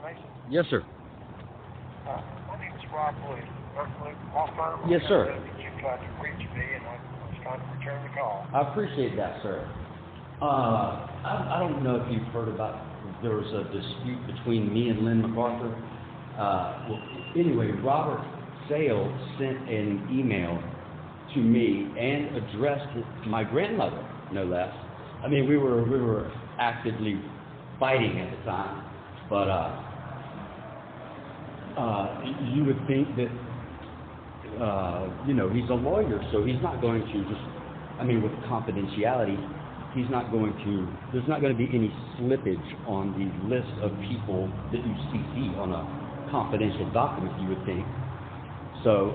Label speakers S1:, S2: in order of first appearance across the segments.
S1: Mason?
S2: Yes, sir.
S1: My name is Rob Blue, BurkeBlueConversations law firm.
S2: Yes, sir.
S1: You tried to reach me, and I was trying to return the call.
S2: I appreciate that, sir. I don't know if you've heard about, there was a dispute between me and Lynn MacArthur. Anyway, Robert Sale sent an email to me and addressed my grandmother, no less. I mean, we were actively fighting at the time, but you would think that he's a lawyer, so he's not going to just, with confidentiality, he's not going to, there's not going to be any slippage on the list of people that you CC on a confidential document, you would think. So,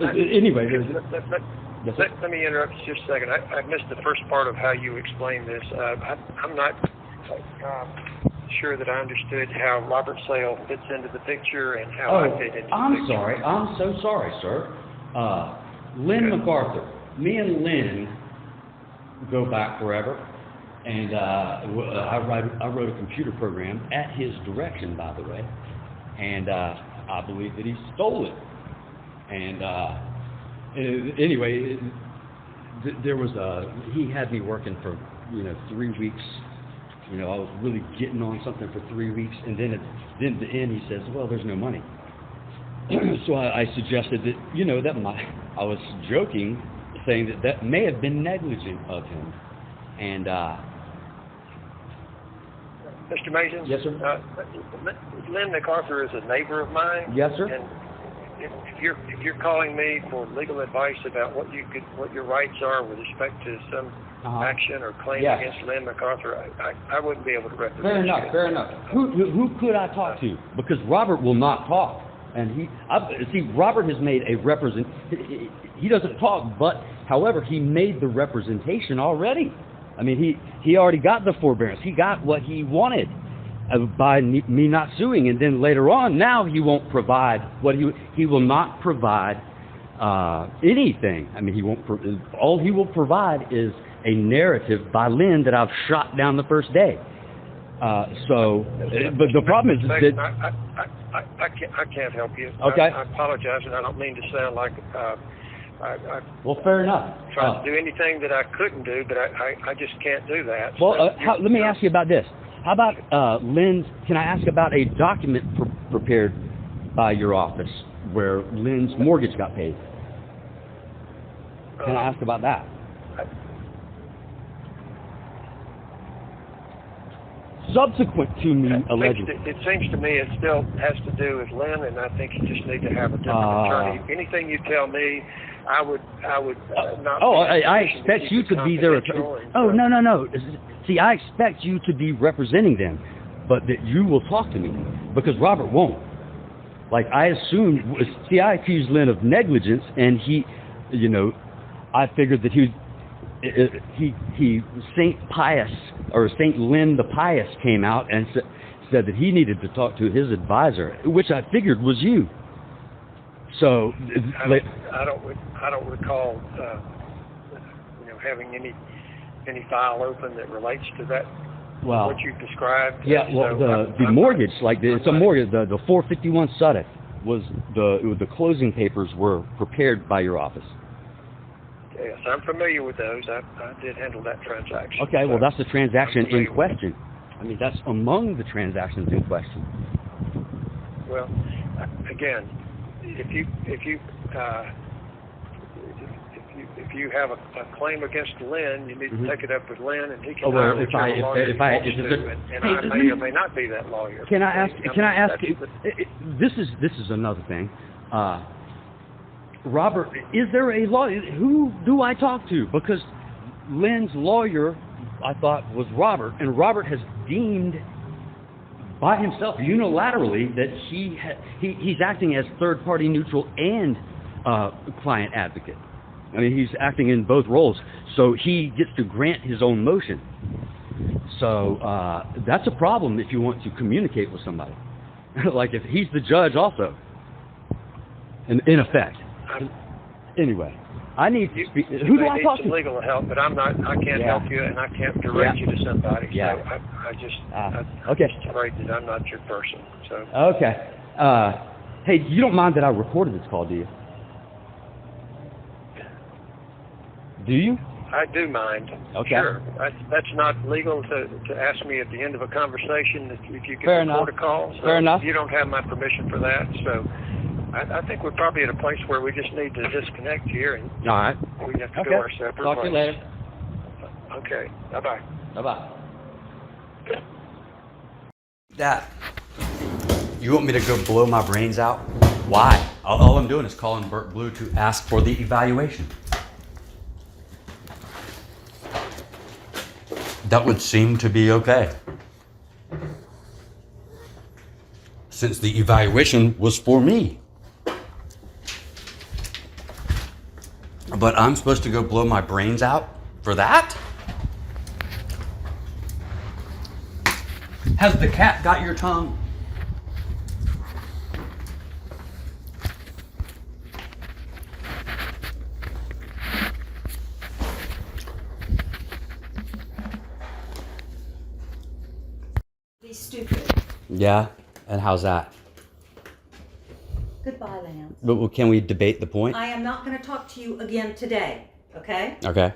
S2: anyway,
S1: let me interrupt you just a second. I missed the first part of how you explained this. I'm not sure that I understood how Robert Sale fits into the picture and how I fit into the picture.
S2: Sorry. I'm so sorry, sir. Lynn MacArthur. Me and Lynn go back forever, and I wrote a computer program at his direction, by the way, and I believe that he stole it. And anyway, there was he had me working for 3 weeks. I was really getting on something for 3 weeks, and then at the end he says, "Well, there's no money." So I suggested that I was joking, saying that may have been negligent of him, and
S1: Mr. Mason?
S2: Yes, sir.
S1: Lynn MacArthur is a neighbor of mine.
S2: Yes, sir.
S1: And if you're calling me for legal advice about what your rights are with respect to some action or claim against Lynn MacArthur, I wouldn't be able to represent you.
S2: Fair enough. Who could I talk to? Because Robert will not talk, and Robert has made a he doesn't talk, but however, he made the representation already. He already got the forbearance. He got what he wanted by me not suing, and then later on, now he won't provide what he will not provide anything. He won't. All he will provide is a narrative by Lynn that I've shot down the first day. But the problem is that
S1: I can't help you.
S2: Okay.
S1: I apologize, and I don't mean to sound like
S2: well, fair enough.
S1: Trying to do anything that I couldn't do, but I just can't do that.
S2: Well, let me ask you about this. How about Lynn's? Can I ask about a document prepared by your office where Lynn's mortgage got paid? Can I ask about that? Subsequent to me allegedly.
S1: It seems to me it still has to do with Lynn, and I think you just need to have a different attorney. Anything you tell me, I would not.
S2: I expect you to be their attorney. Oh, no. See, I expect you to be representing them, but that you will talk to me, because Robert won't. I accused Lynn of negligence, and I figured that Saint Pius, or Saint Lynn the Pious, came out and said that he needed to talk to his advisor, which I figured was you. So
S1: I don't recall having any file open that relates to that.
S2: Well,
S1: what you described.
S2: Yeah. Well, the mortgage, it's a mortgage. The 451 Sudek was the closing papers were prepared by your office.
S1: Yes, I'm familiar with those. I did handle that transaction.
S2: Okay, well, that's the transaction in question. That's among the transactions in question.
S1: Well, again, if you have a claim against Lynn, you need to take it up with Lynn, and he can hire whichever lawyer he wants to, and I may or may not be that lawyer.
S2: Can I ask? This is another thing. Robert, is there a lawyer? Who do I talk to? Because Lynn's lawyer, I thought, was Robert, and Robert has deemed by himself unilaterally that he's acting as third-party neutral and client advocate. He's acting in both roles, so he gets to grant his own motion. So that's a problem if you want to communicate with somebody. If he's the judge also, in effect. Anyway, I need to speak. Who do I talk to?
S1: Legal help, but I can't help you, and I can't direct you to somebody.
S2: Yeah.
S1: So
S2: Okay.
S1: I'm just afraid that I'm not your person. So.
S2: Okay. Hey, you don't mind that I recorded this call, do you? Do you?
S1: I do mind.
S2: Okay.
S1: Sure. That's not legal to ask me at the end of a conversation if you can
S2: Fair
S1: record
S2: enough.
S1: a call. So
S2: Fair enough.
S1: You don't have my permission for that. So I think we're probably at a place where we just need to disconnect here and
S2: All right.
S1: we have to go our separate
S2: Talk to you
S1: ways.
S2: later.
S1: Okay. Bye-bye.
S2: Bye-bye. Dad, you want me to go blow my brains out? Why? All I'm doing is calling Burke Blue to ask for the evaluation. That would seem to be okay. Since the evaluation was for me. But I'm supposed to go blow my brains out for that? Has the cat got your tongue?
S3: Be stupid.
S2: Yeah, and how's that?
S3: Goodbye, Lance.
S2: But can we debate the point?
S3: I am not going to talk to you again today, okay?
S2: Okay.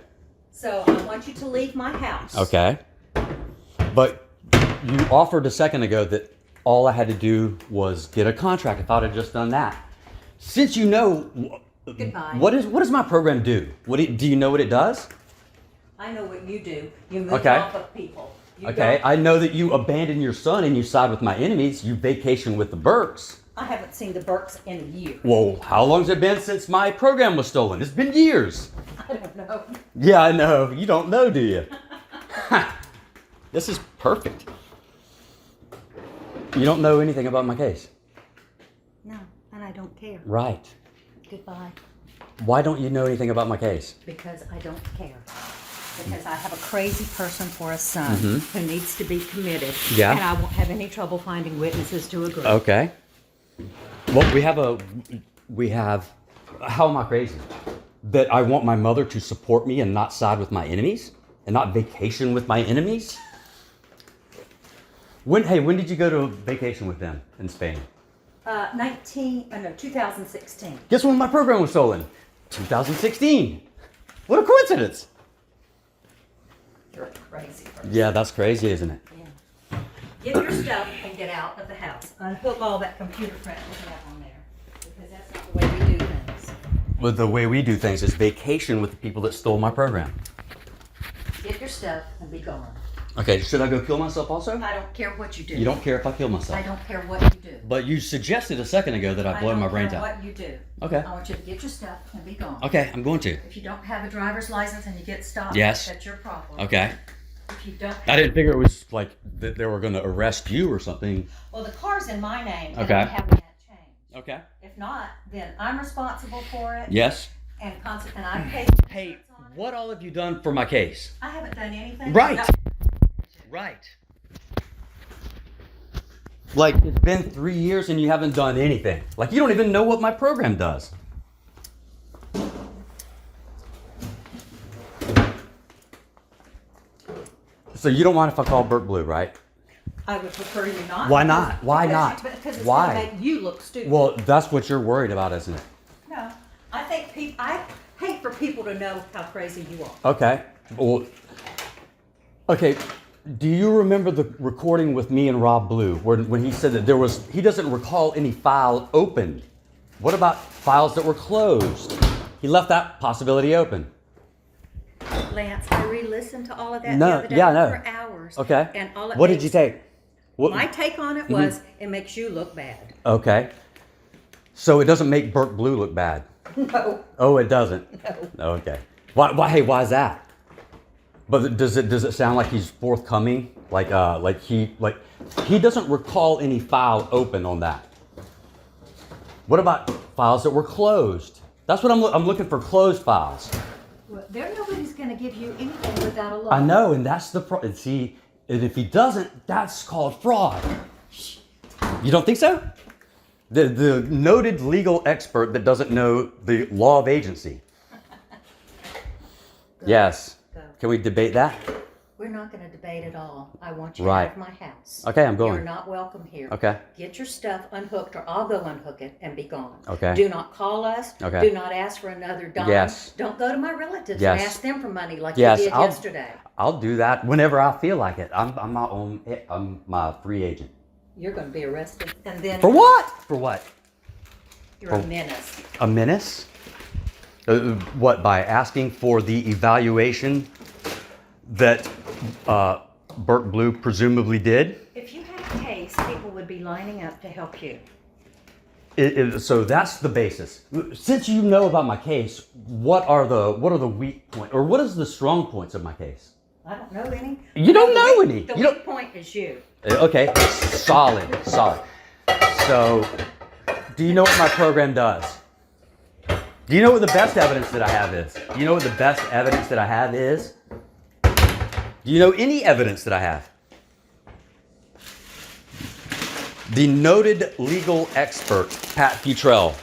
S3: So I want you to leave my house.
S2: Okay. But you offered a second ago that all I had to do was get a contract. I thought I'd just done that. Since you know,
S3: Goodbye.
S2: what does my program do? Do you know what it does?
S3: I know what you do. You move
S2: Okay.
S3: off of people. You
S2: Okay,
S3: don't-
S2: I know that you abandon your son and you side with my enemies. You vacation with the Burkes.
S3: I haven't seen the Burkes in a year.
S2: Well, how long's it been since my program was stolen? It's been years.
S3: I don't know.
S2: Yeah, I know. You don't know, do you? This is perfect. You don't know anything about my case.
S3: No, and I don't care.
S2: Right.
S3: Goodbye.
S2: Why don't you know anything about my case?
S3: Because I don't care. Because I have a crazy person for a son who needs to be committed.
S2: Yeah.
S3: And I won't have any trouble finding witnesses to agree.
S2: Okay. Well, we have, how am I crazy? That I want my mother to support me and not side with my enemies? And not vacation with my enemies? When did you go to vacation with them in Spain?
S3: 2016.
S2: Guess when my program was stolen? 2016. What a coincidence.
S3: You're a crazy person.
S2: Yeah, that's crazy, isn't it?
S3: Yeah. Get your stuff and get out of the house. Unhook all that computer crap you have on there. Because that's not the way we do things.
S2: But the way we do things is vacation with the people that stole my program.
S3: Get your stuff and be gone.
S2: Okay, should I go kill myself also?
S3: I don't care what you do.
S2: You don't care if I kill myself.
S3: I don't care what you do.
S2: But you suggested a second ago that I blow my brains
S3: I
S2: out.
S3: don't care what you do.
S2: Okay.
S3: I want you to get your stuff and be gone.
S2: Okay, I'm going to.
S3: If you don't have a driver's license and you get stopped,
S2: Yes.
S3: that's your problem.
S2: Okay.
S3: If you don't
S2: I didn't figure it was like that they were going to arrest you or something.
S3: Well, the car's in my name and
S2: Okay.
S3: I'm having that changed.
S2: Okay.
S3: If not, then I'm responsible for it.
S2: Yes.
S3: And I pay
S2: Hey,
S3: insurance on it.
S2: what all have you done for my case?
S3: I haven't done anything.
S2: Right.
S3: I've got-
S2: Right. Like, it's been 3 years and you haven't done anything. Like, you don't even know what my program does. So you don't mind if I call Burke Blue, right?
S3: I would prefer you not.
S2: Why not? Why
S3: Because-
S2: not?
S3: Because it's
S2: Why?
S3: going to make you look stupid.
S2: Well, that's what you're worried about, isn't it?
S3: No, I think I hate for people to know how crazy you are.
S2: Okay. Well, okay. Do you remember the recording with me and Rob Blue when he said that he doesn't recall any file open? What about files that were closed? He left that possibility open.
S3: Lance, I re-listened to all of that
S2: No,
S3: the other day
S2: yeah, I know.
S3: for hours.
S2: Okay.
S3: And all it
S2: What did
S3: makes-
S2: you take? What?
S3: My take on it was it makes you look bad.
S2: Okay. So it doesn't make Burke Blue look bad.
S3: No,
S2: Oh, it doesn't.
S3: no.
S2: Okay. Why? Hey, why is that? But does it sound like he's forthcoming? Like he doesn't recall any file open on that. What about files that were closed? That's what I'm looking for. Closed files.
S3: Well, nobody's going to give you anything without a law.
S2: I know, and that's the problem. See, and if he doesn't, that's called fraud. You don't think so? The noted legal expert that doesn't know the law of agency. Yes.
S3: Go.
S2: Can we debate that?
S3: We're not going to debate at all. I want you
S2: Right.
S3: out of my house.
S2: Okay, I'm going.
S3: You're not welcome here.
S2: Okay.
S3: Get your stuff unhooked, or I'll go unhook it and be gone.
S2: Okay.
S3: Do not call us.
S2: Okay.
S3: Do not ask for another dime.
S2: Yes.
S3: Don't go to my relatives
S2: Yes.
S3: and ask them for money like
S2: Yes,
S3: you did
S2: I'll-
S3: yesterday.
S2: I'll do that whenever I feel like it. I'm my own. I'm my free agent.
S3: You're going to be arrested. And then
S2: For what? For what?
S3: You're a menace.
S2: A menace? What, by asking for the evaluation that Burke Blue presumably did?
S3: If you had a case, people would be lining up to help you.
S2: So that's the basis. Since you know about my case, what are the weak points, or what is the strong points of my case?
S3: I don't know any.
S2: You don't know any.
S3: The
S2: You don't.
S3: weak point is you.
S2: Okay, solid. So, do you know what my program does? Do you know what the best evidence that I have is? Do you know what the best evidence that I have is? Do you know any evidence that I have? The noted legal expert, Pat Futrell.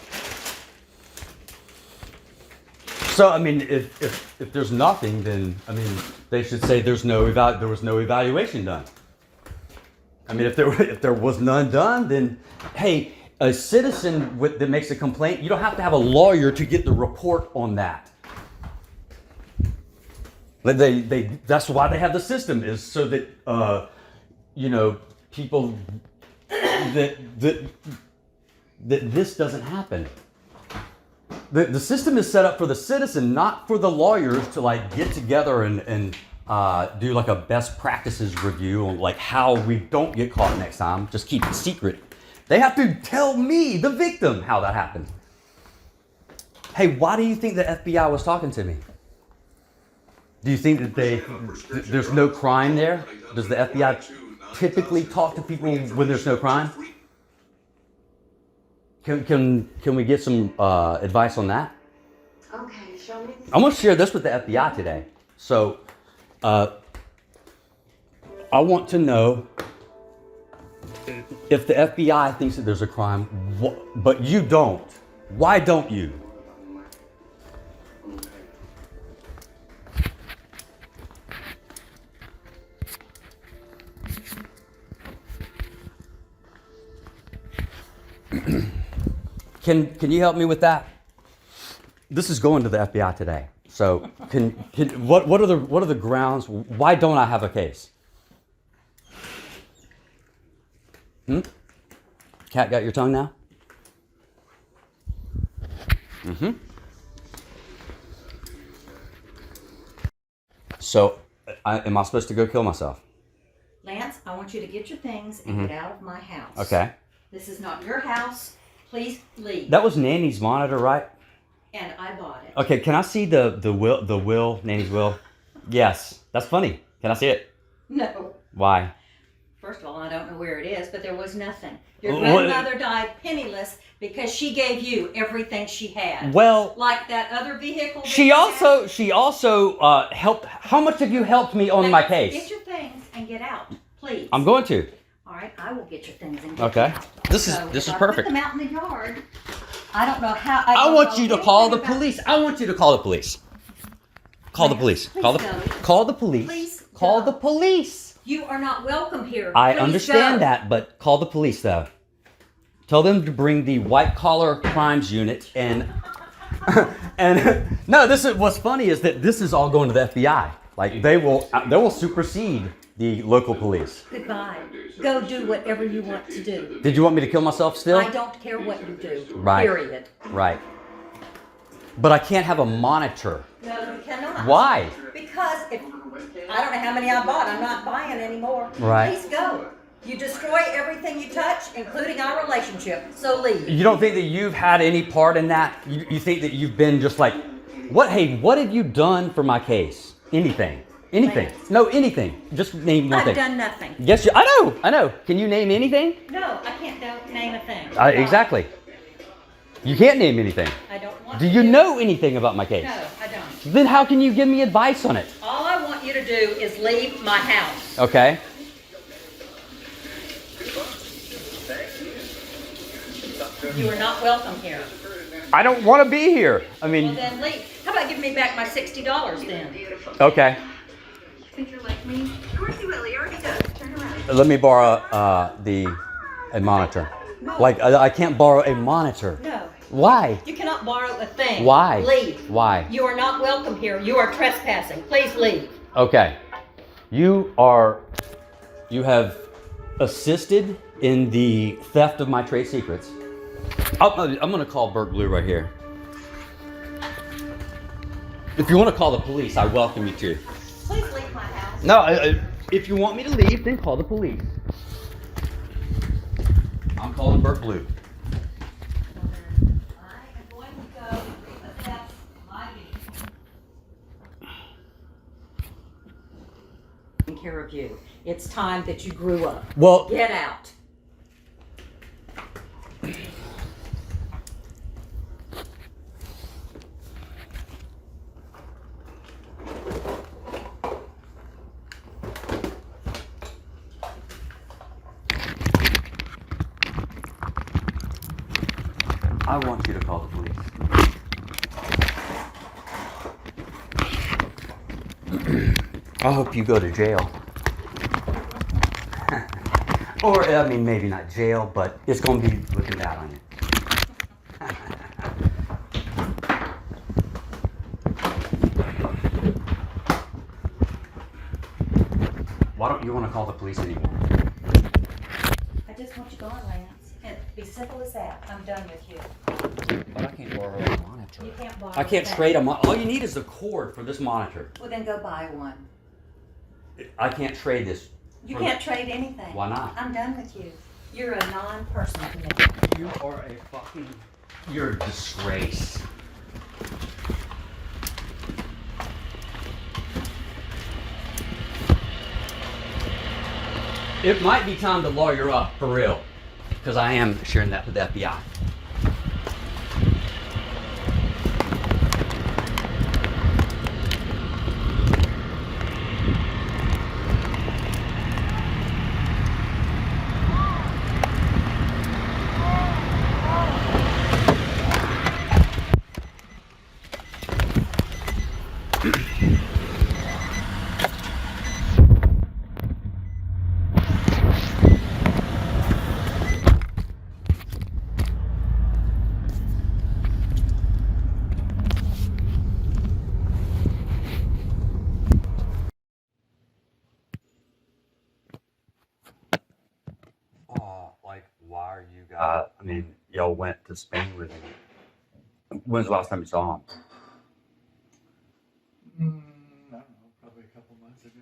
S2: So, I mean, if there's nothing, then, I mean, they should say there was no evaluation done. I mean, if there was none done, then, hey, a citizen that makes a complaint, you don't have to have a lawyer to get the report on that. That's why they have the system, is so that, people, that this doesn't happen. The system is set up for the citizen, not for the lawyers to like get together and do like a best practices review on like how we don't get caught next time. Just keep it secret. They have to tell me, the victim, how that happened. Hey, why do you think the FBI was talking to me? Do you think that there's no crime there? Does the FBI typically talk to people when there's no crime? Can we get some advice on that?
S3: Okay, show me.
S2: I'm going to share this with the FBI today. So, I want to know if the FBI thinks that there's a crime, but you don't. Why don't you? Can you help me with that? This is going to the FBI today. So what are the grounds? Why don't I have a case? Cat got your tongue now? So am I supposed to go kill myself?
S3: Lance, I want you to get your things and get out of my house.
S2: Okay.
S3: This is not your house. Please leave.
S2: That was Nanny's monitor, right?
S3: And I bought it.
S2: Okay, can I see the will, Nanny's will? Yes. That's funny. Can I see it?
S3: No.
S2: Why?
S3: First of all, I don't know where it is, but there was nothing. Your grandmother died penniless because she gave you everything she had.
S2: Well,
S3: like that other vehicle.
S2: she also helped. How much have you helped me on my case?
S3: Get your things and get out, please.
S2: I'm going to.
S3: All right, I will get your things and get
S2: Okay.
S3: out.
S2: This is perfect.
S3: Put them out in the yard. I don't know how.
S2: I want you to call the police. I want you to call the police. Call the police. Call the police.
S3: Please
S2: Call
S3: go.
S2: the police.
S3: You are not welcome here.
S2: I
S3: Please
S2: understand
S3: go.
S2: that, but call the police though. Tell them to bring the white collar crimes unit and no. This is what's funny is that this is all going to the FBI. Like they will supersede the local police.
S3: Goodbye. Go do whatever you want to do.
S2: Did you want me to kill myself still?
S3: I don't care what you do.
S2: Right.
S3: Period.
S2: Right. But I can't have a monitor.
S3: No, you cannot.
S2: Why?
S3: Because if I don't know how many I bought, I'm not buying anymore.
S2: Right.
S3: Please go. You destroy everything you touch, including our relationship. So leave.
S2: You don't think that you've had any part in that? You think that you've been just like, what? Hey, what have you done for my case? Anything? Anything? No, anything. Just name one thing.
S3: I've done nothing.
S2: Yes, I know. Can you name anything?
S3: No, I can't name a thing.
S2: Exactly. You can't name anything.
S3: I don't want
S2: Do
S3: to
S2: you know anything about my case?
S3: No, I don't.
S2: Then how can you give me advice on it?
S3: All I want you to do is leave my house.
S2: Okay.
S3: You are not welcome here.
S2: I don't want to be here. I mean,
S3: Well, then leave. How about giving me back my $60 then?
S2: okay.
S3: think you're like me? Of course he will. He already does. Turn around.
S2: Let me borrow a monitor.
S3: No.
S2: Like, I can't borrow a monitor.
S3: No.
S2: Why?
S3: You cannot borrow a thing.
S2: Why?
S3: Leave.
S2: Why?
S3: You are not welcome here. You are trespassing. Please leave.
S2: Okay. You have assisted in the theft of my trade secrets. I'm going to call Burke Blue right here. If you want to call the police, I welcome you to.
S3: Please leave my house.
S2: No, if you want me to leave, then call the police. I'm calling Burke Blue.
S3: I am going to go assess my taking care of you. It's time that you grew up.
S2: Well,
S3: Get out.
S2: I want you to call the police. I hope you go to jail. Or, I mean, maybe not jail, but it's going to be looking bad on you. Why don't you want to call the police anymore?
S3: I just want you gone, Lance. And be simple as that. I'm done with you.
S2: But I can't borrow a monitor.
S3: You can't borrow
S2: I can't
S3: a thing.
S2: trade a monitor. All you need is the cord for this monitor.
S3: Well, then go buy one.
S2: I can't trade this.
S3: You can't trade anything.
S2: Why not?
S3: I'm done with you. You're a non-person to me.
S2: You are a fucking... You're a disgrace. It might be time to lawyer up, for real. Because I am sharing that with the FBI. Like, why are you guys, I mean, y'all went to Spain with him. When's the last time you saw him?
S4: I don't know, probably a couple months ago.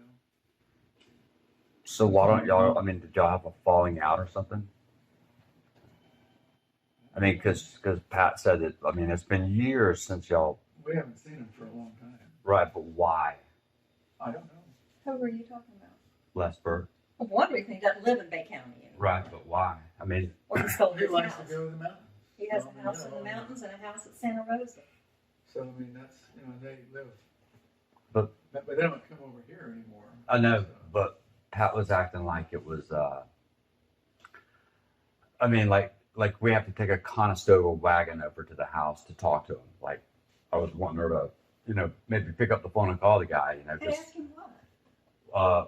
S2: So why don't y'all, I mean, did y'all have a falling out or something? I mean, because Pat said that, I mean, it's been years since y'all,
S4: We haven't seen him for a long time.
S2: right, but why?
S4: I don't know.
S3: Who were you talking about?
S2: Les Burke?
S3: Well, one reason he doesn't live in Bay County anymore.
S2: Right, but why? I mean,
S3: Or he sold
S4: He
S3: his
S4: likes
S3: house.
S4: to go to the mountains.
S3: He has a house in the mountains and a house at Santa Rosa.
S4: So, I mean, that's, they live.
S2: But-
S4: But they don't come over here anymore.
S2: I know,
S4: So,
S2: but Pat was acting like it was, I mean, like we have to take a Conestoga wagon over to the house to talk to him. Like, I was wanting her to, maybe pick up the phone and call the guy,
S3: And
S2: just,
S3: ask him why.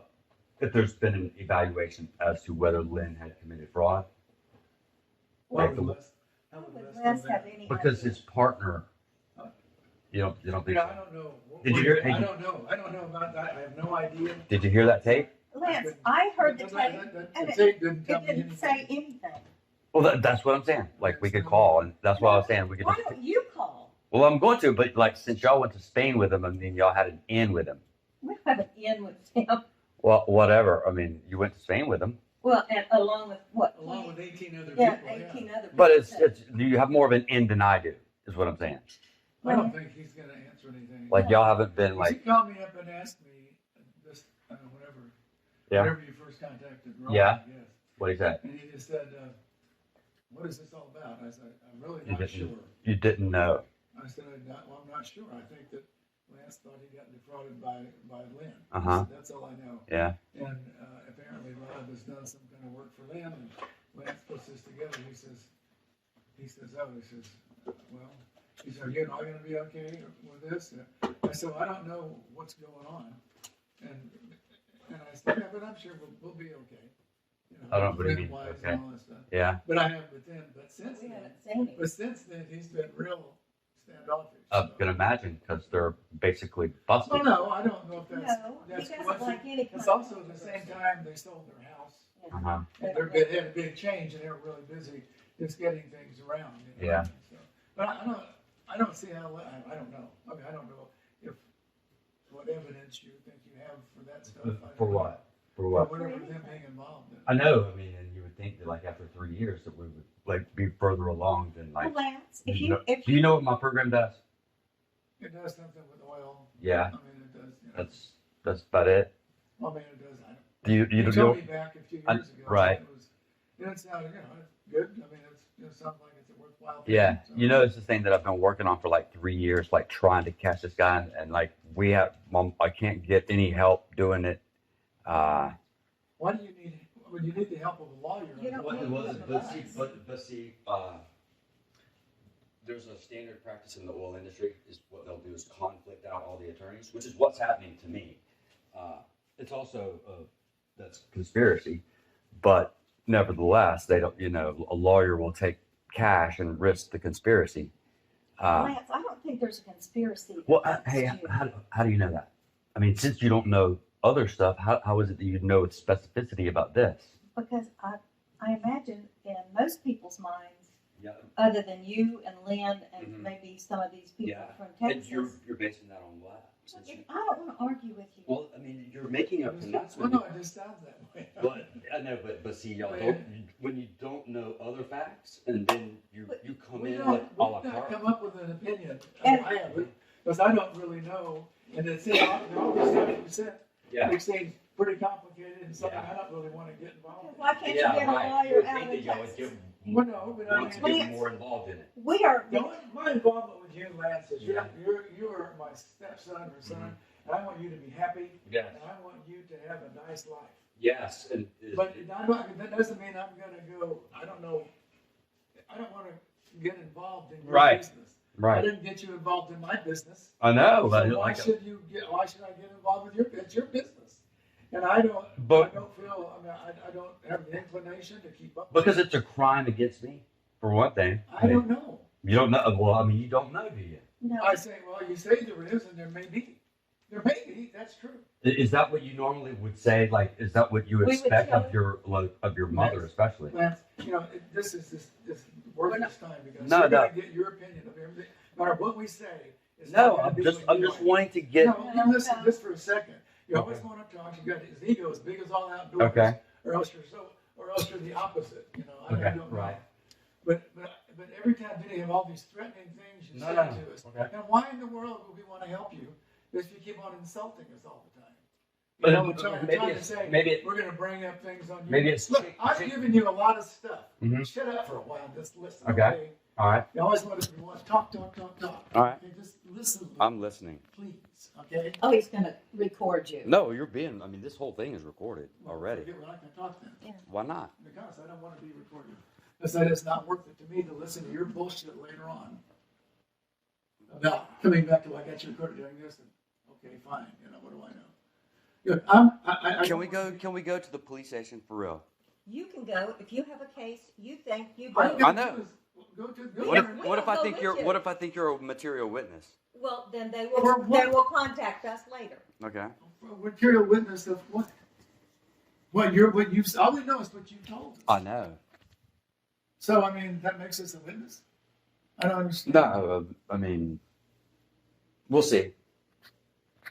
S2: if there's been an evaluation as to whether Lynn had committed fraud.
S4: How
S2: Like
S4: would
S2: the-
S4: Les
S3: How would
S4: know
S3: Les
S4: that?
S3: have any
S2: Because
S3: idea?
S2: his partner, you don't think
S4: I
S2: so?
S4: don't know.
S2: Did you hear-
S4: I don't know. I don't know about that. I have no idea.
S2: Did you hear that tape?
S3: Lance, I heard the
S4: But
S3: tape
S4: The
S3: and
S4: tape didn't tell
S3: it
S4: me
S3: didn't
S4: anything.
S3: say anything.
S2: Well, that's what I'm saying. Like, we could call, and that's what I was saying. We could
S3: Why
S2: just,
S3: don't you call?
S2: well, I'm going to, but like, since y'all went to Spain with him, I mean, y'all had an in with him.
S3: We don't have an in with him.
S2: Well, whatever. I mean, you went to Spain with him,
S3: Well, and along with what?
S4: Along with 18 other
S3: Yeah,
S4: people,
S3: 18 other people.
S2: but it's you have more of an in than I do, is what I'm saying.
S4: I don't think he's gonna answer anything.
S2: Like, y'all haven't been
S4: He
S2: like,
S4: called me up and asked me this,
S2: yeah,
S4: whenever you first contacted Ron,
S2: Yeah.
S4: yes.
S2: what he said.
S4: And he just said, what is this all about? I said, I'm really
S2: You
S4: not
S2: didn't-
S4: sure.
S2: You didn't know.
S4: I said, I'm not sure. I think that Lance thought he got defrauded by Lynn.
S2: Uh-huh.
S4: That's all I know.
S2: Yeah.
S4: And apparently Rob has done some kind of work for Lynn, and Lance puts this together. He says, well, he said, are you not going to be okay with this? I said, well, I don't know what's going on. And And I said, yeah, but I'm sure we'll be okay. You know,
S2: I don't what do you mean,
S4: rent-wise
S2: okay.
S4: and all that stuff.
S2: Yeah.
S4: But I have, but since
S3: We
S4: then,
S3: haven't seen him.
S4: but since then, he's been real standoffish.
S2: I
S4: so.
S2: can imagine because they're basically busted.
S4: Well, no, I don't know if that's.
S3: No, he
S4: that's
S3: doesn't
S4: what's
S3: like any kind
S4: It's
S3: of
S4: also at the same time they sold their house.
S2: Uh-huh.
S4: And they had a big change, and they were really busy just getting things around. You know?
S2: Yeah.
S4: So, but I don't see how. I don't know. I mean, I don't know if what evidence you think you have for that stuff.
S2: For what? For
S4: For
S2: what?
S4: whatever them being involved in.
S2: I know. I mean, and you would think that like after 3 years that we would like be further along than like.
S3: Well, Lance, if
S2: do
S3: you, if
S2: you know what my program does?
S4: It does something with oil.
S2: Yeah.
S4: I mean, it does. You know,
S2: That's about it.
S4: I mean, it does. I don't,
S2: Do you
S4: you
S2: don't
S4: told
S2: know?
S4: me back a few
S2: I-
S4: years ago.
S2: right.
S4: It sounded, it's good. I mean, it sounds like it's a worthwhile thing.
S2: Yeah,
S4: So-
S2: you know, it's the thing that I've been working on for like 3 years, like trying to catch this guy, and like I can't get any help doing it.
S4: Why do you need? Well, you need the help of a lawyer.
S3: You don't
S2: What
S3: need
S2: it was,
S3: to
S2: but see,
S3: advise.
S2: but see, there's a standard practice in the oil industry is what they'll do is conflict out all the attorneys, which is what's happening to me. It's also that's conspiracy, but nevertheless, they don't. You know, a lawyer will take cash and risk the conspiracy.
S3: Lance, I don't think there's a conspiracy.
S2: Well,
S3: against
S2: hey,
S3: you.
S2: how do you know that? I mean, since you don't know other stuff, how is it that you know with specificity about this?
S3: Because I imagine in most people's minds,
S2: Yeah,
S3: other than you and Lynn and
S2: Mhm.
S3: maybe some of these people
S2: Yeah.
S3: from
S2: and
S3: Texas,
S2: you're basing that on what? Since you,
S3: I don't want to argue with you.
S2: well, I mean, you're making a
S4: Well,
S2: pronouncement.
S4: no, it just sounds that way.
S2: But I know, but see, y'all don't when you don't know other facts, and then you come
S4: We
S2: in
S4: don't,
S2: like a la
S4: we've not
S2: carte.
S4: come up with an opinion.
S3: And-
S4: I haven't, because I don't really know. And it's all the stuff you said.
S2: Yeah.
S4: It seems pretty complicated and something
S2: Yeah.
S4: I don't really want to get involved in.
S3: Why can't
S2: Yeah,
S3: you get a
S2: right.
S3: lawyer
S2: You would
S3: out
S2: think
S3: of
S2: that y'all would
S3: Texas?
S2: get
S4: Well, no, but I
S2: want to
S4: mean,
S2: get more involved in it.
S3: We are.
S4: my involvement with you, Lance, is
S2: Yeah.
S4: you're my stepson or son, and I want you to be happy,
S2: Yes.
S4: and I want you to have a nice life.
S2: Yes, and
S4: But that doesn't mean I'm gonna go, I don't know, I don't wanna get involved in your
S2: Right.
S4: business. I
S2: right.
S4: didn't get you involved in my business.
S2: I know,
S4: So
S2: but
S4: why
S2: like,
S4: should why should I get involved with it's your business? And I don't
S2: But-
S4: feel, I mean, I don't have the inclination to keep up.
S2: because
S4: with
S2: it's a crime against me, for one thing.
S4: I don't know.
S2: You don't know. Well, I mean, you don't know, do you?
S3: No.
S4: I say, well, you say there is, and there may be. There may be, that's true.
S2: Is that what you normally would say? Like, is that what you
S3: We would
S2: expect
S3: tell-
S2: of your mother, especially?
S4: Lance, this is worthless time because
S2: No,
S4: we're
S2: no.
S4: gonna get your opinion of everything. No matter what we say. It's
S2: No,
S4: not gonna
S2: I'm
S4: be
S2: just
S4: what
S2: I'm
S4: you
S2: just
S4: want.
S2: wanting to get.
S4: No, you listen just for a second. You always want to talk. You got his ego as big as all outdoors.
S2: Okay.
S4: Or else you're the opposite. You know. I
S2: Okay,
S4: don't know.
S2: right.
S4: But every time you have all these threatening things you
S2: No,
S4: say
S2: no,
S4: to us.
S2: okay.
S4: And why in the world would we want to help you if you keep on insulting us all the time?
S2: But
S4: You know, we're trying
S2: maybe
S4: to
S2: it's-
S4: say
S2: maybe it-
S4: we're going to bring up things on you.
S2: maybe it's
S4: Look,
S2: chick-
S4: I've
S2: chick-
S4: given you a lot of stuff.
S2: Mhm.
S4: Shut up for a while. Just listen.
S2: Okay. All right.
S4: You always want to talk.
S2: All right.
S4: Okay, just listen.
S2: I'm listening.
S4: Please. Okay.
S3: Oh, he's going to record you.
S2: No, you're being. I mean, this whole thing is recorded already.
S4: Forget what I can talk then.
S2: Why not?
S4: Because I don't want to be recorded. I said it's not worth it to me to listen to your bullshit later on. About coming back to I got you recorded doing this. And, okay, fine. You know what do I know? Good. I
S2: Can we go? Can we go to the police station for real?
S3: You can go if you have a case you think you
S4: All
S3: go.
S4: you gotta
S2: I know.
S4: do is Go to
S2: What if,
S4: there.
S2: what if I
S3: go
S2: think
S3: with
S2: you're?
S3: you.
S2: What if I think you're a material witness?
S3: Well, then they
S4: For
S3: will.
S4: what?
S3: They will contact us later.
S2: Okay.
S4: Material witness of what? What you've all we know is what you told us.
S2: I know.
S4: So I mean that makes us a witness. I don't understand.
S2: No, I mean, we'll see.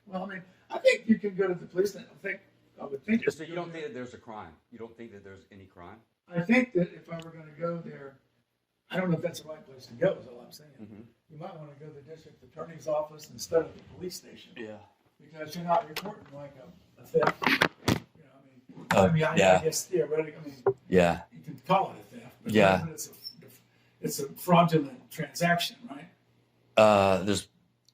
S4: Well, I mean, I think you can go to the police station. I would think.
S2: So you don't think that there's a crime? You don't think that there's any crime?
S4: I think that if I were going to go there, I don't know if that's the right place to go. Is all I'm saying.
S2: Mhm.
S4: You might want to go to the district attorney's office instead of the police station
S2: Yeah.
S4: because you're not reporting like a theft. You know, I mean, I guess theoretically, I mean,
S2: Yeah.
S4: you can call it a theft, but
S2: Yeah.
S4: it's a fraudulent transaction, right?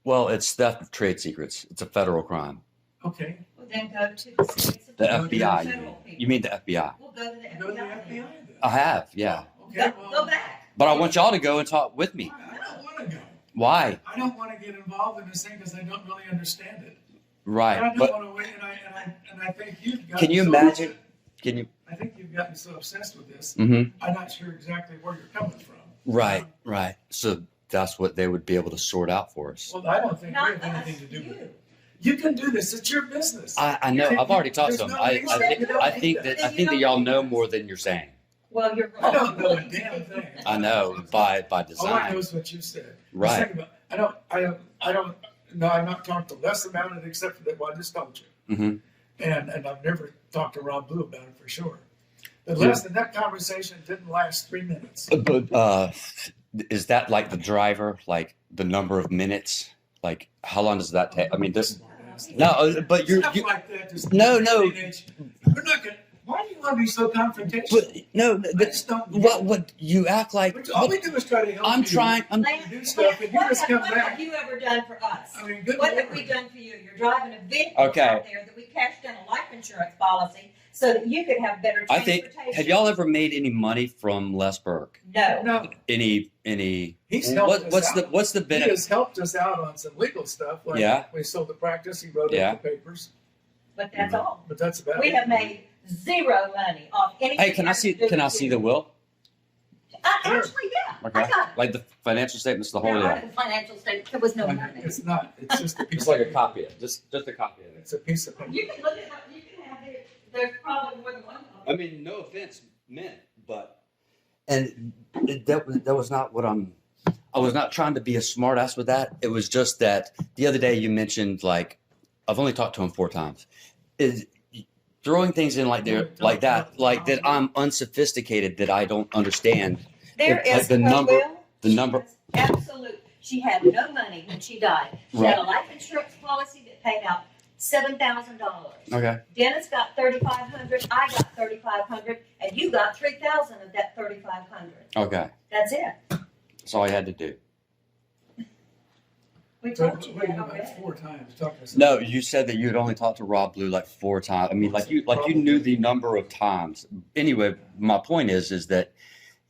S2: It's theft of trade secrets. It's a federal crime.
S4: Okay.
S3: Well, then go to the state's
S2: The
S3: attorney.
S2: FBI. You
S3: Federal
S2: mean?
S3: people.
S2: You mean the FBI?
S3: We'll go to the
S4: Go to the
S3: FBI.
S4: FBI.
S3: then.
S4: Then.
S2: I have. Yeah.
S4: Okay.
S3: Go back.
S2: But I want y'all to go and talk with me.
S4: I don't want to go.
S2: Why?
S4: I don't want to get involved in this thing because I don't really understand it.
S5: Right.
S4: And I don't
S5: But
S4: want to wait, and I think you've got.
S5: can you imagine? Can you?
S4: I think you've gotten so obsessed with this.
S5: Mm-hmm.
S4: I'm not sure exactly where you're coming from.
S5: Right. Right. So that's what they would be able to sort out for us.
S4: Well, I don't think we
S3: Not
S4: have
S3: us,
S4: anything to do with
S3: you.
S4: it. You can do this. It's your business.
S5: I know. I've already talked to
S4: There's
S5: them.
S4: no reason you don't
S5: I
S4: need
S5: think
S4: that.
S5: that y'all know more than you're saying.
S3: Well, you're
S4: I
S3: wrong.
S4: don't know a damn thing.
S5: I know by
S4: All I know
S5: design.
S4: is what you said.
S5: Right.
S4: Second of all, I don't, no, I'm not talking to Les about it except for that, what I just told you.
S5: Mm-hmm.
S4: And I've never talked to Rob Blue about it for sure. But Les, that conversation didn't last 3 minutes.
S5: But is that like the driver, like the number of minutes? Like how long does that take? I mean, this. No, but
S4: Stuff
S5: you
S4: like that. Just
S5: No.
S4: We're not gonna. Why do you want to be so confrontational?
S5: But no,
S4: I
S5: but
S4: just don't.
S5: what you act like?
S4: All we do is try to help
S5: I'm
S4: you.
S5: trying.
S3: Lance,
S4: do stuff and you just come
S3: what
S4: back.
S3: have you ever done for us?
S4: I mean, good
S3: What have
S4: Lord.
S3: we done for you? You're driving a vehicle
S5: Okay.
S3: out there that we cashed in a life insurance policy so that you could have better
S5: I think.
S3: transportation.
S5: Have y'all ever made any money from Les Burke?
S3: No.
S4: No,
S5: Any?
S4: he's helped us
S5: What's the
S4: He
S5: benefit?
S4: has helped us out on some legal stuff. Like
S5: Yeah.
S4: we sold the practice. He wrote
S5: Yeah.
S4: up the papers,
S3: But that's all.
S4: but that's about
S3: We
S4: it.
S3: have made zero money off anything.
S5: Hey, can I see? Can I see the will?
S3: Actually, yeah.
S5: Okay.
S3: I got it.
S5: Like the financial statements, the whole
S3: No, I
S5: deal.
S3: had the financial statement. There was no
S4: Like,
S3: money.
S4: it's not. It's just a piece.
S5: It's like a copy of it. Just a copy of it.
S4: It's a piece of paper.
S3: You can look at what you can have there. There's probably more than one of them.
S5: I mean, no offense meant, but that was not what I was not trying to be a smart ass with that. It was just that the other day you mentioned like I've only talked to him 4 times. Is throwing things in like that I'm unsophisticated, that I don't understand.
S3: There
S5: Like
S3: is
S5: the
S3: her
S5: number-
S3: will.
S5: the
S3: She
S5: number-
S3: has absolute. She had no money when she died. She had a life insurance policy that paid out $7,000.
S5: Okay.
S3: Dennis got $3,500. I got $3,500, and you got $3,000 of that $3,500.
S5: Okay.
S3: That's it.
S5: That's all I had to do.
S3: We
S4: So,
S3: told you
S4: wait,
S3: that
S4: about
S3: already.
S4: 4 times. Talking to
S5: No,
S4: somebody.
S5: you said that you had only talked to Rob Blue like 4 times. I mean, like you knew the number of times. Anyway, my point is that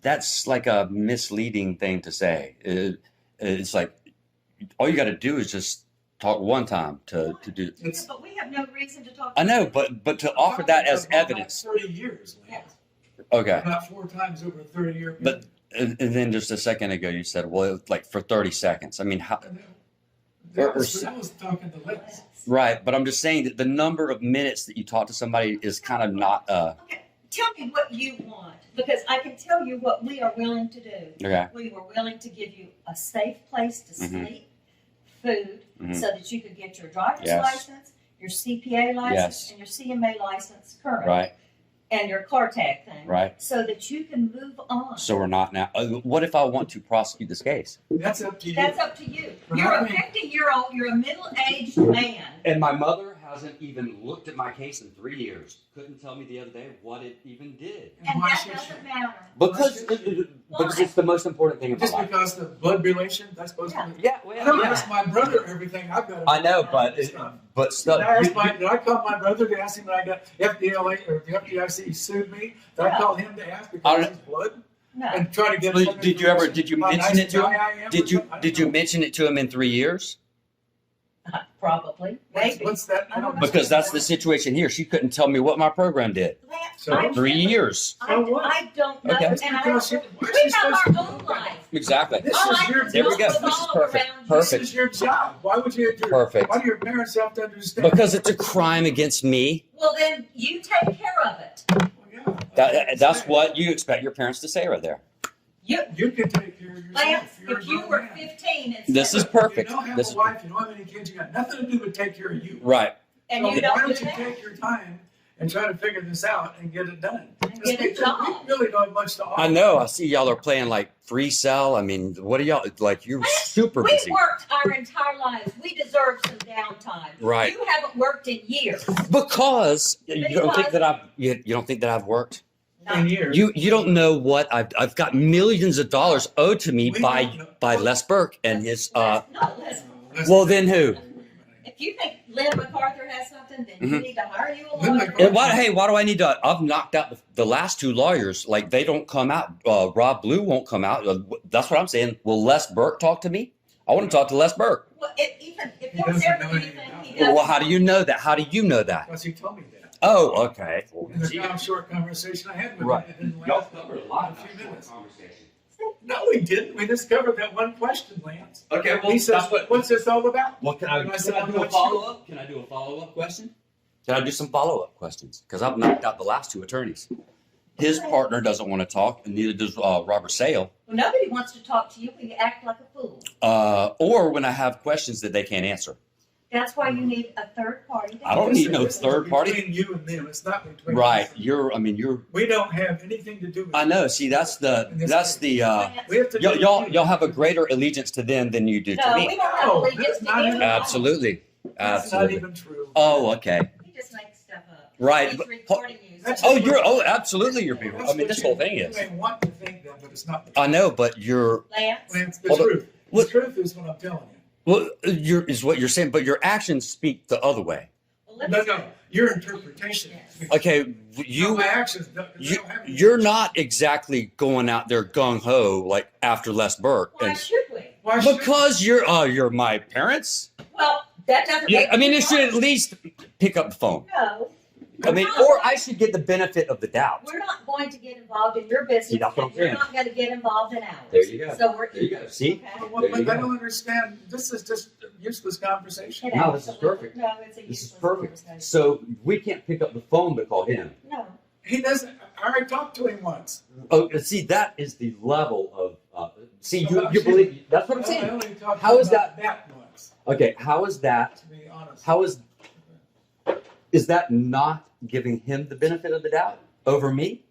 S5: that's like a misleading thing to say. It's like all you got to do is just talk one time to do.
S3: Yeah, but we have no reason to talk.
S5: I know, but to offer that as evidence.
S4: 30 years. Lance.
S5: Okay.
S4: About 4 times over a 30-year period.
S5: But and then just a second ago you said, well, it was like for 30 seconds. I mean, how?
S4: That was talking to Les.
S5: Right, but I'm just saying that the number of minutes that you talk to somebody is kind of not.
S3: Okay, tell me what you want, because I can tell you what we are willing to do.
S5: Okay.
S3: We were willing to give you a safe place to
S5: Mhm.
S3: sleep, food,
S5: Mhm.
S3: so that you could get your driver's
S5: Yes.
S3: license, your CPA license,
S5: Yes.
S3: and your CMA license current,
S5: Right.
S3: and your car tag thing,
S5: Right.
S3: so that you can move on.
S5: So we're not now. What if I want to prosecute this case?
S4: That's up to you.
S3: That's up to you.
S4: We're
S3: You're
S4: not
S3: a
S4: being-
S3: 50-year-old, you're a middle-aged man.
S5: And my mother hasn't even looked at my case in 3 years. Couldn't tell me the other day what it even did.
S3: And
S4: why
S3: that
S4: should
S3: doesn't
S4: you?
S3: matter.
S5: Because it's the most important thing in my
S4: Just
S5: life.
S4: because the blood relation, that's supposed to be.
S5: Yeah,
S4: I don't ask my brother everything I've got.
S5: I know, but
S4: Did
S5: stuff.
S4: did I call my brother to ask him when I got FDLA or the FDIC sued me? Did I
S3: No.
S4: call him to ask
S5: I
S4: because
S5: don't-
S4: of his blood
S3: No.
S4: and try to get?
S5: But
S4: some
S5: did you ever?
S4: information
S5: Did you
S4: how
S5: mention
S4: nice
S5: it to
S4: a guy
S5: him?
S4: I am or
S5: Did you?
S4: something? I
S5: Did
S4: don't
S5: you
S4: know.
S5: mention it to him in 3 years?
S3: Probably, maybe.
S4: What's that?
S3: I don't know.
S5: Because that's the situation here. She couldn't tell me what my program did.
S3: Lance,
S4: So-
S3: I
S5: 3
S3: really-
S5: years.
S3: I,
S4: So what?
S3: I don't know,
S5: Okay.
S3: and I
S4: Because
S3: don't,
S4: she-
S3: we
S4: why is she
S3: have
S4: supposed
S3: our
S4: to-
S3: own life.
S5: Exactly.
S4: This
S3: Our
S4: is
S3: life
S4: your.
S3: is
S5: There we
S3: built
S5: go.
S3: with
S5: This is
S3: all
S5: perfect.
S3: around you.
S5: Perfect.
S4: This is your job. Why would you do?
S5: Perfect.
S4: Why do your parents have to understand?
S5: Because it's a crime against me.
S3: Well, then you take care of it.
S4: Well, yeah,
S5: That's what you expect your parents to say right there.
S3: You,
S4: You can take care of yourself.
S3: Lance,
S4: You're a
S3: if you
S4: grown
S3: were
S4: man.
S3: 15 and
S5: This is
S3: said-
S5: perfect.
S4: You don't have
S5: This
S4: a
S5: is
S4: wife. You don't have any kids. You got nothing to do but take care of you.
S5: right.
S3: and
S4: So
S3: you
S4: why
S3: don't
S4: don't
S3: do
S4: you
S3: that,
S4: take your time and try to figure this out and get it done?
S3: And get a
S4: Because
S3: job.
S4: We really don't have much to offer.
S5: I know. I see y'all are playing like free cell. I mean, what are y'all like? You're super
S3: we
S5: busy.
S3: worked our entire lives. We deserve some downtime.
S5: Right.
S3: You haven't worked in years.
S5: Because you don't think that you don't think that I've worked.
S4: in years.
S5: You don't know what I've got millions of dollars owed to me
S4: We
S5: by
S4: don't know.
S5: by Les Burke and his
S3: No, listen.
S5: well then who?
S3: If you think Lynn MacArthur has something, then you
S5: Mhm.
S3: need to hire you a
S4: Lynn
S3: lawyer.
S4: MacArthur-
S5: And why do I need to? I've knocked out the last 2 lawyers. Like they don't come out. Rob Blue won't come out. That's what I'm saying. Will Les Burke talk to me? I want to talk to Les Burke.
S3: Well, even if
S4: He
S3: you was
S4: doesn't
S3: there
S4: know
S3: for
S4: anything
S3: anything,
S4: about
S3: he
S4: it.
S3: doesn't.
S5: Well, how do you know that? How do you know that?
S4: Because he told me that.
S5: Oh, okay.
S4: In the damn short conversation I had with
S5: Right.
S4: him, it didn't
S5: Y'all
S4: last
S5: covered a lot
S4: a
S5: of
S4: few
S5: that
S4: minutes.
S5: conversation.
S4: No, we didn't. We just covered that one question, Lance.
S5: Okay, well,
S4: He says,
S5: that's what.
S4: what's this all about?
S5: Well, can
S4: And I said, I'm
S5: do a
S4: not
S5: follow
S4: sure.
S5: up? Can I do a follow up question? Can I do some follow up questions? Because I've knocked out the last two attorneys. His partner doesn't want to talk, and neither does Robert Sale.
S3: Well, nobody wants to talk to you when you act like a fool.
S5: Or when I have questions that they can't answer.
S3: That's why you need a third party.
S5: I don't need no
S4: This is
S5: third party.
S4: Between you and them, it's not between
S5: Right.
S4: us.
S5: You're.
S4: We don't have anything to do with
S5: I
S4: it.
S5: know. See, that's the.
S4: We have to do
S5: Y'all have a greater allegiance to them than you do to
S3: No, we
S5: me.
S3: don't have
S4: No,
S3: allegiance
S4: that's
S3: to
S4: not
S3: anyone.
S4: even-
S5: Absolutely.
S4: That's not
S5: Absolutely.
S4: even true.
S5: Oh, okay.
S3: He just makes stuff up.
S5: Right.
S3: He's
S5: But-
S3: recording you.
S4: That's-
S3: so-
S5: Absolutely, you're people.
S4: That's
S5: I mean,
S4: what
S5: this
S4: you-
S5: whole thing is.
S4: You may want to think that, but it's not.
S5: I know, but you're.
S3: Lance,
S4: Lance, the
S5: Well,
S4: truth. The
S5: what-
S4: truth is what I'm telling you.
S5: Well, is what you're saying, but your actions speak the other way.
S3: well, let
S4: No,
S3: me-
S4: no, your interpretation.
S3: Yes.
S5: Okay,
S4: No, my actions don't, they don't have any-
S5: you're not exactly going out there gung ho like after Les Burke,
S3: Why
S5: and
S3: should we?
S4: Why should-
S5: because you're my parents.
S3: Well, that doesn't
S5: Yeah,
S3: make
S5: I mean,
S3: you
S5: it should at
S3: wrong.
S5: least pick up the phone.
S3: No,
S5: I mean, or I should get the benefit of the doubt.
S3: we're not going to get involved in your business.
S5: See, that's what I'm
S3: and you're
S5: saying.
S3: not going to get involved in ours.
S5: There you go.
S3: So we're
S5: There you go. See?
S3: Okay?
S4: Well,
S5: There
S4: but
S5: you
S4: I
S5: go.
S4: don't understand. This is just useless conversation.
S3: It
S5: No, this is
S3: absolutely-
S5: perfect.
S3: No, it's a
S5: This is
S3: useless
S5: perfect.
S3: conversation.
S5: So we can't pick up the phone to call him.
S3: No,
S4: He doesn't. I already talked to him once.
S5: Oh, see, that is the level of. See, you
S4: Excuse
S5: believe.
S4: me.
S5: That's what I'm
S4: I
S5: saying.
S4: only talked
S5: How
S4: to him
S5: is
S4: about that once,
S5: Okay, how is that?
S4: to be honest.
S5: How is that not giving him the benefit of the doubt over me?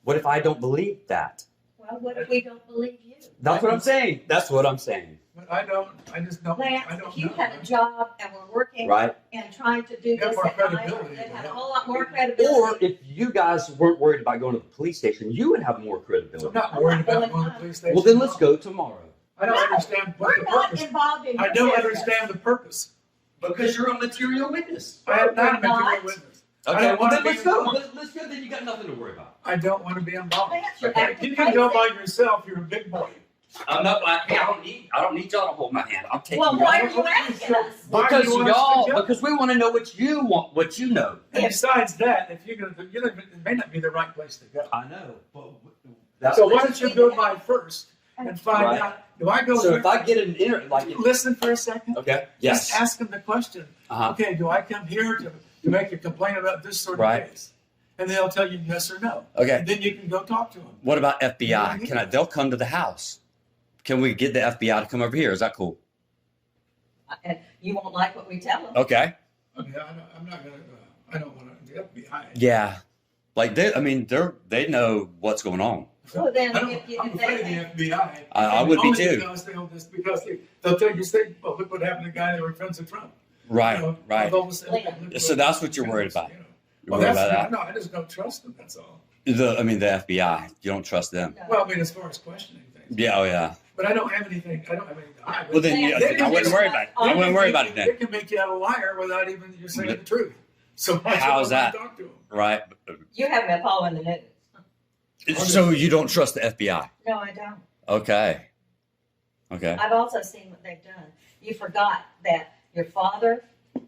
S5: What if I don't believe that?
S3: well, what if we don't believe you?
S5: That's what I'm saying. That's what I'm saying.
S4: But I don't. I just don't.
S3: Lance,
S4: I don't
S3: if you
S4: know.
S3: had a job and we're working
S5: Right?
S3: and trying to do
S4: You have
S3: this
S4: more
S3: at night,
S4: credibility
S3: it'd
S4: than
S3: have a
S4: that.
S3: whole lot more
S5: Or
S3: credibility.
S5: if you guys weren't worried about going to the police station, you would have more
S4: I'm
S5: credibility.
S4: not worried about going to the police station.
S5: Well, then let's go tomorrow.
S4: I don't
S3: No,
S4: understand what
S3: We're
S4: the
S3: not
S4: purpose.
S3: involved in your
S4: I don't
S3: business.
S4: understand the purpose.
S5: Because you're a material witness.
S4: I am not a
S3: We're not.
S4: material witness. I
S5: Okay,
S4: don't
S5: well
S4: want
S5: then
S4: to be
S5: let's go.
S4: involved.
S5: Let's go. Then you got nothing to worry about.
S4: I don't want to be involved.
S3: Lance, you're
S4: Okay,
S3: acting
S4: you can go
S3: crazy.
S4: by yourself. You're a big boy.
S5: I'm not. I don't need y'all to hold my hand. I'm taking
S3: Well,
S5: y'all.
S3: why are you asking us?
S4: Why do
S5: Because
S4: you want us to
S5: y'all.
S4: go?
S5: Because we want to know what you want. What you know.
S4: And besides that, if you're going to, it may not be the right place to go.
S5: I know. But that's
S4: So why don't you go by first and find
S5: Right.
S4: out? Do I go?
S5: So
S4: here?
S5: if I get an
S4: Would you listen for a second.
S5: okay. Yes.
S4: Just ask them the question.
S5: Uh-huh.
S4: Okay, do I come here to make a complaint about this sort of
S5: Right.
S4: case? And they'll tell you yes or no.
S5: Okay.
S4: And then you can go talk to them.
S5: What about FBI? They'll come to the house. Can we get the FBI to come over here? Is that cool?
S3: And you won't like what we tell them.
S5: Okay.
S4: I mean, I'm not going to. I don't want to. The FBI.
S5: Yeah. Like they know what's going on.
S3: Well, then,
S4: I don't,
S3: if you-
S4: I'm
S3: if
S4: afraid
S3: they-
S4: of the FBI.
S5: I would be
S4: Only
S5: too.
S4: Because they'll tell you, say, well, look what happened to the guy that were friends with Trump.
S5: Right.
S4: You know,
S5: Right.
S4: all of a sudden, look
S5: So
S4: what-
S5: that's what you're worried about.
S4: You know.
S5: You're
S4: Well,
S5: worried
S4: that's,
S5: about that?
S4: no, I just don't trust them, that's all.
S5: The FBI. You don't trust them.
S4: Well, I mean, as far as questioning things.
S5: Yeah. Oh yeah.
S4: But I don't have anything to hide.
S5: Well then,
S3: They
S5: I wouldn't worry about it. I wouldn't worry about it
S4: They
S5: then.
S4: can make you out a liar without even you saying the truth. So why should
S5: How's
S4: I
S5: that?
S4: talk to them?
S5: Right.
S3: You haven't been following the news.
S5: So you don't trust the FBI?
S3: No, I don't.
S5: Okay. Okay.
S3: I've also seen what they've done. You forgot that your father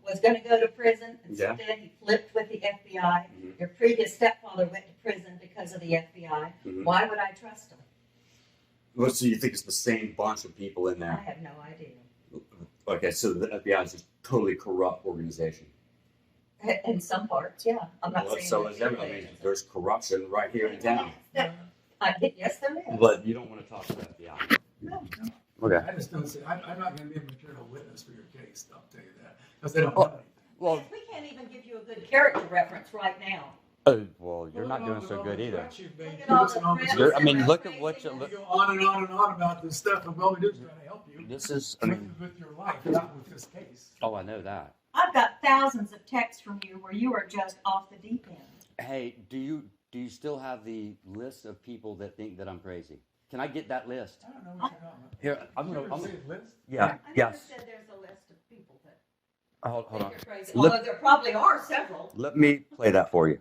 S3: was going to go to prison.
S5: Yeah.
S3: Instead, he flipped with the FBI.
S5: Mhm.
S3: Your previous stepfather went to prison because of the FBI.
S5: Mhm.
S3: Why would I trust him?
S5: Well, so you think it's the same bunch of people in
S3: I
S5: there?
S3: have no idea.
S5: Okay. So the FBI is just totally corrupt organization.
S3: In some parts, yeah. I'm not
S5: Well,
S3: saying.
S5: so
S3: that
S5: is everybody. I mean, there's corruption right here in town.
S3: Yes, there is.
S5: But you don't want to talk to the FBI.
S3: No.
S5: Okay.
S4: I just don't say, I'm not going to be a material witness for your case, I'll tell you that. Because they don't
S5: Oh,
S4: know anything.
S5: Well.
S3: We can't even give you a good character reference right now.
S5: Oh, well, you're not doing so good either.
S3: Look at all the threats
S5: I mean,
S3: and
S5: look at
S3: crazy
S5: what you
S4: You
S5: look.
S4: go on and on and on about this stuff, and all we do is try to help you
S5: This is. I mean.
S4: with your life, not with this case.
S5: Oh, I know that.
S3: I've got thousands of texts from you where you are just off the deep end.
S5: Hey, do you still have the list of people that think that I'm crazy? Can I get that list?
S4: I don't know what you're talking about.
S5: Here, I'm
S4: You
S5: gonna.
S4: ever
S5: I'm,
S4: see a list?
S5: yeah.
S3: I never
S5: Yes.
S3: said there's a list of people that
S5: Hold on.
S3: think you're crazy.
S5: Look-
S3: Although there probably are several.
S5: Let me play that for you.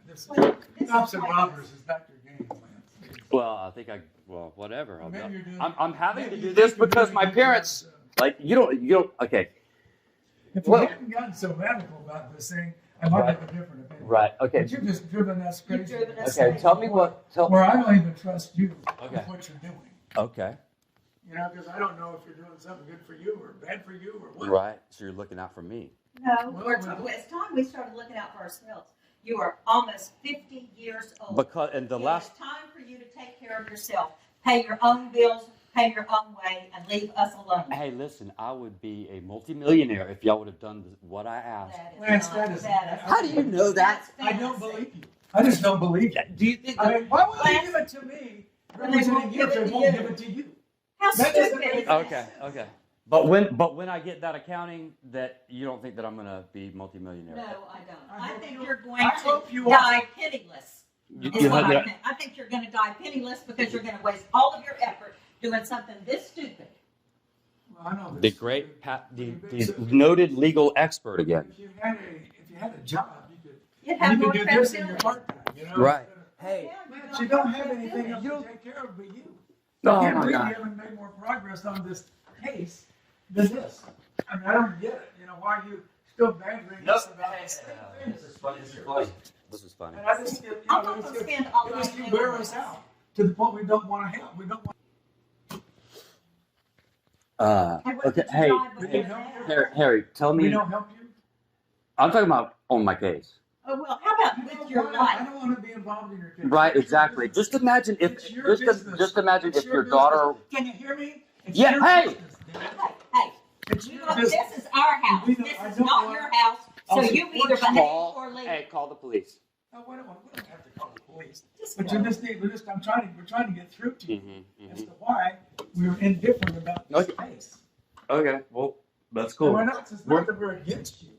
S4: This
S3: Well, this
S4: cops
S3: is
S4: and
S3: like-
S4: robbers is not your game, Lance.
S5: Well, whatever.
S4: Or maybe you're doing-
S5: I'm having
S4: maybe
S5: to
S4: you
S5: do this
S4: think you're
S5: because
S4: doing
S5: my
S4: a good
S5: parents,
S4: job,
S5: like, you don't, okay.
S4: If you
S5: Well-
S4: hadn't gotten so radical about this thing, I might have a different opinion.
S5: Right, okay.
S4: But you've just driven us crazy.
S3: driven us
S5: Okay, tell me
S4: Where I don't even trust you
S5: Okay.
S4: with what you're doing.
S5: Okay,
S4: You know, because I don't know if you're doing something good for you or bad for you or what.
S5: right, so you're looking out for me.
S3: No,
S4: Well,
S3: it's time we started looking out for ourselves. You are almost 50 years old.
S5: Because, and the
S3: It
S5: last,
S3: is time for you to take care of yourself. Pay your own bills, pay your own way, and leave us alone.
S5: hey, listen, I would be a multimillionaire if y'all would have done what I asked.
S4: Lance, that is-
S5: How do you know that?
S4: I don't believe you. I just don't believe you.
S5: Do you think
S4: I mean, why would they
S3: Lance-
S4: give it to me?
S3: When they won't
S4: Representing you,
S3: give
S4: if
S3: it
S4: they
S3: to
S4: won't
S3: you.
S4: give it to you.
S3: How
S4: That doesn't
S3: stupid
S4: make-
S3: is that?
S5: Okay. But when I get that accounting, that you don't think that I'm gonna be multimillionaire?
S3: No, I don't.
S4: I
S3: I
S4: hope
S3: think
S4: you-
S3: you're going
S4: I
S3: to
S4: hope you
S3: die penniless.
S5: You-
S3: Is
S5: you
S3: what
S5: have
S3: I
S5: that-
S3: think. I think you're going to die penniless because you're going to waste all of your effort doing something this stupid.
S4: Well, I know
S5: The
S4: this.
S5: great Pat, the noted legal expert again.
S4: If you had a job, you could.
S3: You'd have
S4: You
S3: more
S4: could do this in your
S3: credibility.
S4: part-time, you know?
S5: Right.
S3: Hey,
S4: But you don't have anything else to take care of but you.
S5: Oh,
S4: I can't
S5: my
S4: believe
S5: God.
S4: you haven't made more progress on this case than this. I mean, I don't get it, you know, why you still badgering us about this thing.
S5: This is funny. This is funny.
S4: And I just get, you
S3: I'm
S4: know,
S3: not
S4: it's
S3: gonna
S4: just,
S3: spend all
S4: it
S3: my
S4: just
S3: day
S4: wear
S3: on
S4: us
S3: this.
S4: out to the point we don't want to help. We don't want.
S3: Hey, what
S5: Okay,
S3: did you
S5: hey,
S3: drive before
S4: hey,
S3: that?
S5: Harry, tell
S4: We
S5: me.
S4: don't help you.
S5: I'm talking about on my case.
S3: Oh, well, how about with your
S4: I
S3: life?
S4: don't want to be involved in your case.
S5: Right,
S4: It's your
S5: exactly.
S4: business.
S5: Just imagine if,
S4: It's your business.
S5: just imagine
S4: It's
S5: if your
S4: business.
S5: daughter.
S4: Can you hear me? It's
S5: Yeah,
S4: your
S5: hey!
S4: business, damn it.
S3: Hey,
S4: It's
S3: you
S4: your
S3: know,
S4: business.
S3: this is our house.
S4: We don't-
S3: This
S4: I
S3: is
S4: don't
S3: not
S4: want-
S3: your house, so
S4: I'll
S3: you
S4: support
S3: either
S4: you.
S3: behave
S5: Call,
S3: or leave.
S5: hey, call the police.
S4: No, we don't have to call the police.
S3: Just
S4: But
S3: go.
S4: you just need, we're trying to get through to you
S5: Mm-hmm,
S4: as to why we were indifferent about this case.
S5: Okay, well, that's
S4: And we're not, it's not that we're against you.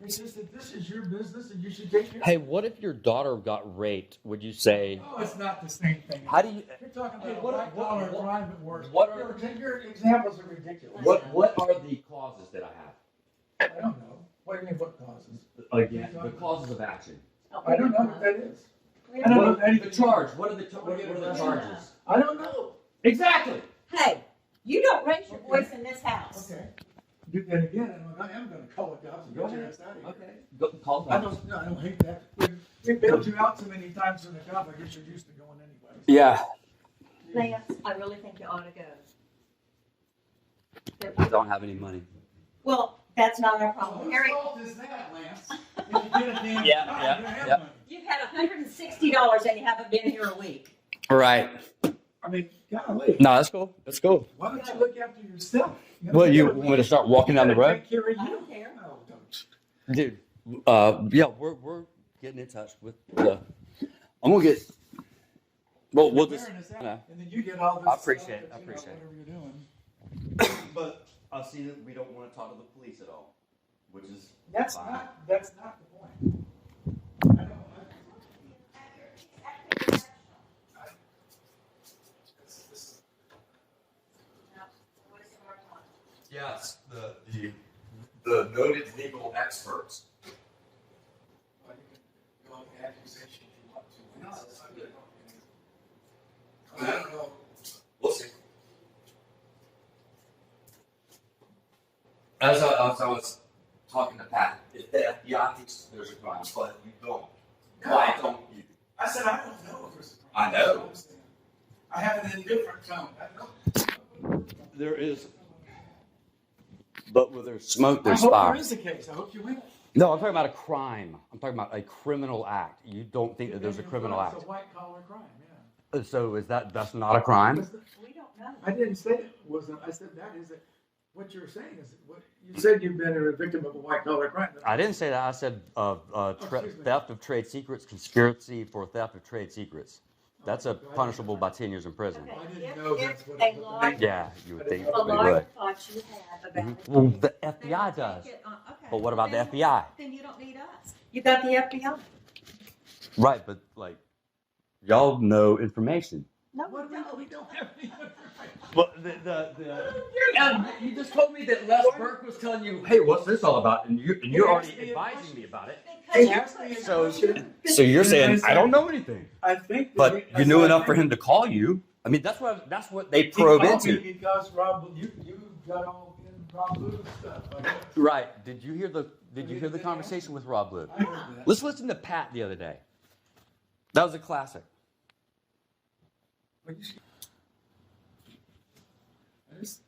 S4: It's just that this is your business and you should take care of it.
S5: Hey, what if your daughter got raped? Would you say?
S4: No, it's not the same thing.
S5: How do you?
S4: You're talking
S5: Hey,
S4: about
S5: what-
S4: white collar
S5: what-
S4: crime at work.
S5: what are-
S4: Your examples are ridiculous.
S5: What are the causes that I have?
S4: I don't know. What do you mean, what causes?
S5: Again, the causes of action.
S4: I don't know what that is.
S3: We
S4: I don't
S3: don't-
S4: know anything.
S5: The charge. What are the charges?
S4: I don't know.
S5: Exactly.
S3: Hey, you don't raise your voice in this house.
S4: Okay. Do that again, and I am gonna call the cops and get your ass out of here.
S5: Okay. Go, call the
S4: I
S5: cops.
S4: don't hate that. We bailed you out so many times from the cop, I guess you're used to going anyway.
S5: Yeah.
S3: Lance, I really think you ought to go.
S5: I don't have any money.
S3: Well, that's not our
S4: Whose
S3: problem. Harry,
S4: fault is that, Lance? If you get a damn
S5: Yeah,
S4: job,
S5: yeah,
S4: you don't have
S5: yeah.
S4: money.
S3: you've had $160 and you haven't been here a week.
S5: Right.
S4: I mean, golly,
S5: No, that's cool. That's cool.
S4: why don't you look after yourself?
S5: Well, you want me to start walking down the road?
S4: Take care of
S3: I
S4: you.
S3: don't care.
S4: No, don't.
S5: Dude, yeah, we're getting in touch with the. I'm gonna get. Well, we'll just.
S4: Wearing us out,
S5: Yeah.
S4: And then you get all this.
S5: I appreciate it,
S4: stuff,
S5: I
S4: you know,
S5: appreciate it.
S4: Whatever you're doing.
S5: But I see that we don't want to talk to the police at all, which is.
S4: That's
S5: fine.
S4: not the point. I don't,
S5: Yes, the noted legal experts.
S4: well, you can go on the accusation if you want to. No, that's not good. I don't know.
S5: We'll see. As I was talking to Pat, if the FBI thinks there's a crime, but you don't, why don't you?
S4: I said, I don't know if there's a
S5: I
S4: crime.
S5: know.
S4: I have an indifferent tone. I don't.
S5: There is. But where there's smoke,
S4: I
S5: there's
S4: hope
S5: fire.
S4: there is a case. I hope you win.
S5: No, I'm talking about a crime. I'm talking about a criminal act. You don't think that there's a criminal
S4: It's
S5: act.
S4: a white collar crime, yeah.
S5: So that's not a crime?
S3: We don't know.
S4: I didn't say it wasn't. I said that is it. What you're saying is what you said you've been a victim of a white collar crime.
S5: I didn't say that. I said
S4: Excuse me.
S5: theft of trade secrets, conspiracy for theft of trade secrets. That's a punishable by 10 years in prison.
S3: Okay,
S4: I didn't
S3: if-
S4: know
S3: if
S4: that's what
S3: a
S4: it was.
S3: lawyer-
S5: Yeah, you would think
S3: A
S5: they
S3: lawyer
S5: would.
S3: thought you had about it.
S5: Well, the
S3: then
S5: FBI
S3: we'll
S5: does.
S3: take it on- okay.
S5: But what about the
S3: Then-
S5: FBI?
S3: Then you don't need us. You got the FBI.
S5: Right, but like, y'all know information.
S3: No,
S4: What
S3: we don't.
S4: we don't have any information.
S5: Well, you just told me that Les Burke was telling you, hey, what's this all about? And you're already advising me about it.
S4: He asked me a
S5: So-
S4: question.
S5: So you're
S4: And
S5: saying
S4: said,
S5: I don't know anything,
S4: I think. that
S5: but
S4: he- I
S5: you knew
S4: said,
S5: enough
S4: I
S5: for
S4: think
S5: him to call you. I mean, that's what they
S4: he
S5: probe
S4: called me
S5: into.
S4: because Rob, you got all in Rob Blue's stuff. I guess.
S5: Right? Did you hear the conversation with Rob Blue?
S4: I heard that.
S5: Let's listen to Pat the other day. That was a classic.
S4: But you see- I just-